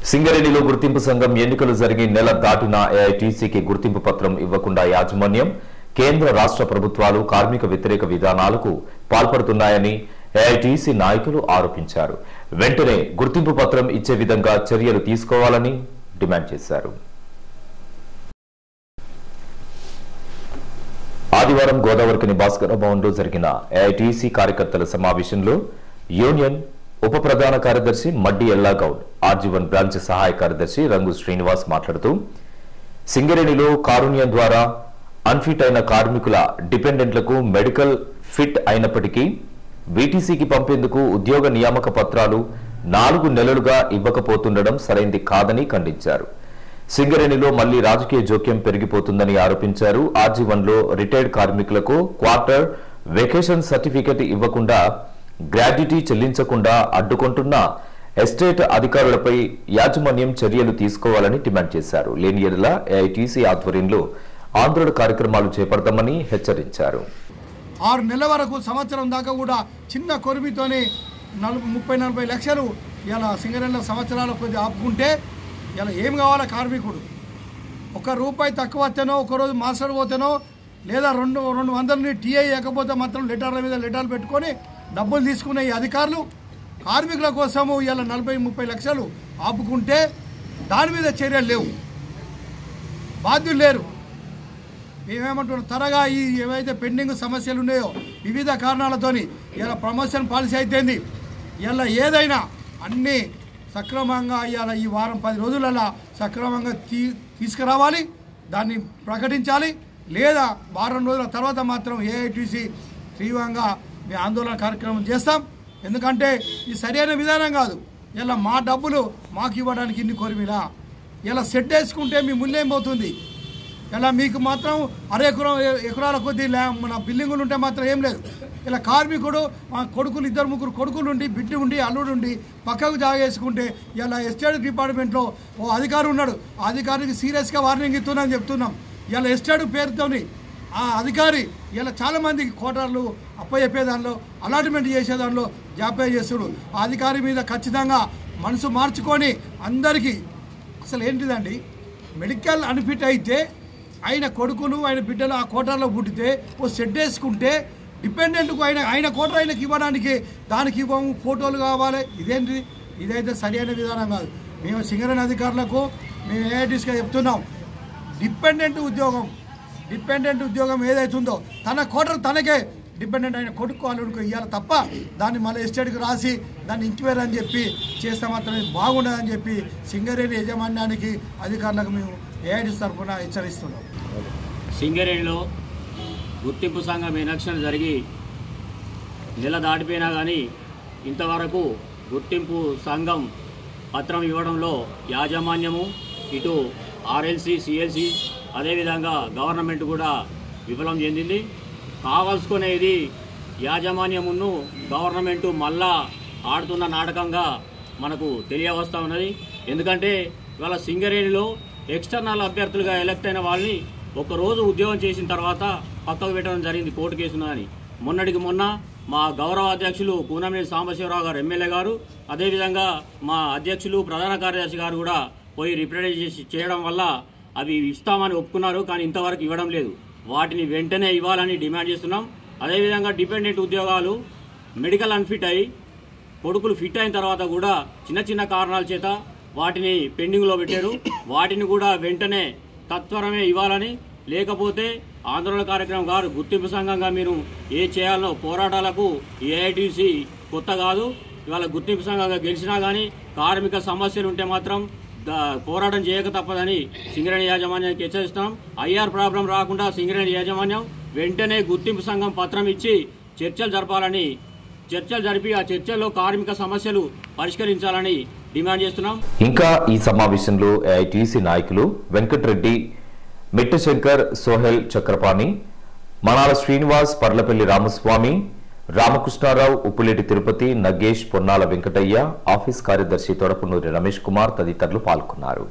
సింగరేణిలో గుర్తింపు సంఘం ఎన్నికలు జరిగి నెల దాటిన ఏఐటీసీకి గుర్తింపు పత్రం ఇవ్వకుండా యాజమాన్యం కేంద్ర రాష్ట్ర ప్రభుత్వాలు కార్మిక వ్యతిరేక విధానాలకు పాల్పడుతున్నాయని ఏఐటీసీ నాయకులు ఆరోపించారు. వెంటనే గుర్తింపు పత్రం ఇచ్చే విధంగా చర్యలు తీసుకోవాలని డిమాండ్ చేశారు. ఆదివారం గోదావరికని భాస్కర భవన్లో జరిగిన ఏఐటీసీ కార్యకర్తల సమావేశంలో యూనియన్ ఉప ప్రధాన కార్యదర్శి మడ్డి ఎల్లాగౌడ్, ఆర్జీవన్ బ్రాంచ్ సహాయ కార్యదర్శి రంగు శ్రీనివాస్ మాట్లాడుతూ సింగరేణిలో కారుణ్యం ద్వారా అన్ఫిట్ అయిన కార్మికుల డిపెండెంట్లకు మెడికల్ ఫిట్ అయినప్పటికీ వీటీసీకి పంపేందుకు ఉద్యోగ నియామక పత్రాలు 4 నెలలుగా ఇవ్వకపోతుండడం సరైంది కాదని ఖండించారు. సింగరేణిలో మళ్లీ రాజకీయ జోక్యం పెరిగిపోతుందని ఆరోపించారు. ఆర్జీవన్లో రిటైర్డ్ కార్మికులకు క్వార్టర్ వెకేషన్ సర్టిఫికెట్ ఇవ్వకుండా గ్రాడ్యుటీ చెల్లించకుండా అడ్డుకుంటున్న ఎస్టేట్ అధికారులపై యాజమాన్యం చర్యలు తీసుకోవాలని డిమాండ్ చేశారు. లేని ఎడల ఏఐటీసీ ఆధ్వర్యంలో ఆందోళన కార్యక్రమాలు చేపడతామని హెచ్చరించారు. 6 నెలల వరకు సంవత్సరం దాకా కూడా చిన్న కొరిమితోనే 30-40 లక్షలు ఇలా సింగరేణిలో సంవత్సరాల కొద్ది ఆపుకుంటే ఇలా ఏం కావాలా కార్మికుడు? ₹1 తక్కువ వస్తేనో ఒకరోజు మాస్టర్ పోతేనో లేదా 200ని టీఐ ఇవ్వకపోతే మాత్రం లెటర్ల మీద లెటర్లు పెట్టుకొని డబ్బులు తీసుకునే ఈ అధికారులు కార్మికుల కోసము ఇలా 40-30 లక్షలు ఆపుకుంటే దాని మీద చర్యలు లేవు, బాధ్యులు లేరు. మేమేమంటున్నాం, త్వరగా ఈ ఏవైతే పెండింగ్ సమస్యలు ఉన్నాయో వివిధ కారణాలతోని ఇలా ప్రమోషన్ పాలసీ అయితేంది, ఇలా ఏదైనా అన్నీ సక్రమంగా ఇవాళ ఈ వారం 10 రోజులలో సక్రమంగా తీసుకురావాలి, దాన్ని ప్రకటించాలి. లేదా వారం రోజుల తర్వాత మాత్రం ఏఐటీసీ తీవ్రంగా మీ ఆందోళన కార్యక్రమం చేస్తాం. ఎందుకంటే ఇది సరైన విధానం కాదు. ఇలా మా డబ్బులు మాకు ఇవ్వడానికి ఇన్ని కొరిమిలా ఇలా సెట్ వేసుకుంటే మీ ముళ్ళేం పోతుంది? ఇలా మీకు మాత్రం ఎకరాల కొద్దీ మన బిల్డింగులు ఉంటే మాత్రం ఏం లేదు. ఇలా కార్మికుడు మా కొడుకులు 2-3 కొడుకులు ఉండి బిడ్డ ఉండి అల్లుడు ఉండి పక్కకు జాగేసుకుంటే ఇలా ఎస్టేట్ డిపార్ట్మెంట్లో ఓ అధికారి ఉన్నాడు, ఆ అధికారికి సీరియస్గా వార్నింగ్ ఇస్తున్నాను చెప్తున్నాం. ఇలా ఎస్టేట్ పేరుతోని ఆ అధికారి ఇలా చాలామంది కోటర్లు అప్పచెప్పే దానిలో అలాట్మెంట్ చేసే దానిలో జాప్యం చేస్తుడు. ఆ అధికారి మీద ఖచ్చితంగా మనసు మార్చుకొని అందరికీ అసలు ఏంటిదండి, మెడికల్ అన్ఫిట్ అయితే ఆయన కొడుకులు ఆయన బిడ్డలు ఆ కోటర్లో పుట్టితే ఓ షెడ్ వేసుకుంటే డిపెండెంట్కు ఆయన కోటర్ ఆయనకి ఇవ్వడానికి దానికి ఇవ్వము, ఫోటోలు కావాలి. ఇదేంటి? ఇదైతే సరైన విధానం కాదు. మేము సింగరేణి అధికారులకు మేము ఏఐటీస్గా చెప్తున్నాం, డిపెండెంట్ ఉద్యోగం ఏదైతుందో తన కోటర్ తనకే డిపెండెంట్ అయిన కొడుకు అల్లుడికి ఇవ్వాలి తప్ప దాన్ని మళ్ళీ ఎస్టేట్కి రాసి దాన్ని ఇంక్వైరీ అని చెప్పి చేస్తే మాత్రమే బాగుండదని చెప్పి సింగరేణి యాజమాన్యానికి అధికారులకు మేము ఏఐటీసీ తరఫున హెచ్చరిస్తున్నాం. సింగరేణిలో గుర్తింపు సంఘం ఎలక్షన్ జరిగి నెల దాటిపోయినా కానీ ఇంతవరకు గుర్తింపు సంఘం పత్రం ఇవ్వడంలో యాజమాన్యము ఇటు ఆర్ఎల్సీ సిఎల్సీ అదేవిధంగా గవర్నమెంట్ కూడా విఫలం చెందింది. కావాల్సుకునేది యాజమాన్యమును గవర్నమెంటు మళ్ళా ఆడుతున్న నాటకంగా మనకు తెలియవస్తూ ఉన్నది. ఎందుకంటే ఇవాళ సింగరేణిలో ఎక్స్టర్నల్ అభ్యర్థులుగా ఎలక్ట్ అయిన వాళ్ళని ఒకరోజు ఉద్యోగం చేసిన తర్వాత పక్కకు పెట్టడం జరిగింది కోర్టు కేసునని. మొన్నటికి మొన్న మా గౌరవ అధ్యక్షులు కూనమినేని సాంబశివరావు గారు ఎమ్మెల్యే గారు అదేవిధంగా మా అధ్యక్షులు ప్రధాన కార్యదర్శి గారు కూడా పోయి రిప్రజెంట్ చేయడం వల్ల అవి ఇస్తామని ఒప్పుకున్నారు, కానీ ఇంతవరకు ఇవ్వడం లేదు. వాటిని వెంటనే ఇవ్వాలని డిమాండ్ చేస్తున్నాం. అదేవిధంగా డిపెండెంట్ ఉద్యోగాలు మెడికల్ అన్ఫిట్ అయి కొడుకులు ఫిట్ అయిన తర్వాత కూడా చిన్న కారణాల చేత వాటిని పెండింగ్లో పెట్టారు. వాటిని కూడా వెంటనే తత్వరమే ఇవ్వాలని, లేకపోతే ఆందోళన కార్యక్రమం గారు గుర్తింపు సంఘంగా మీరు ఏ చేయాలనో పోరాటాలకు ఏఐటీసీ కొత్త కాదు. ఇవాళ గుర్తింపు సంఘంగా గెలిచినా కానీ కార్మిక సమస్యలు ఉంటే మాత్రం పోరాటం చేయక తప్పదని సింగరేణి యాజమాన్యానికి హెచ్చరిస్తున్నాం. ఐఆర్ ప్రాబ్లం రాకుండా సింగరేణి యాజమాన్యం వెంటనే గుర్తింపు సంఘం పత్రం ఇచ్చి చర్చలు జరిపి ఆ చర్చల్లో కార్మిక సమస్యలు పరిష్కరించాలని డిమాండ్ చేస్తున్నాం. ఇంకా ఈ సమావేశంలో ఏఐటీసీ నాయకులు వెంకటరెడ్డి, మిట్టశంకర్, సోహెల్ చక్రపాణి, మణాల శ్రీనివాస్, పర్లపల్లి రామస్వామి, రామకృష్ణారావు, ఉప్పులేటి తిరుపతి, నగేష్, పొన్నాల వెంకటయ్య, ఆఫీస్ కార్యదర్శి తొడపునూరి రమేష్ కుమార్ తదితరులు పాల్గొన్నారు.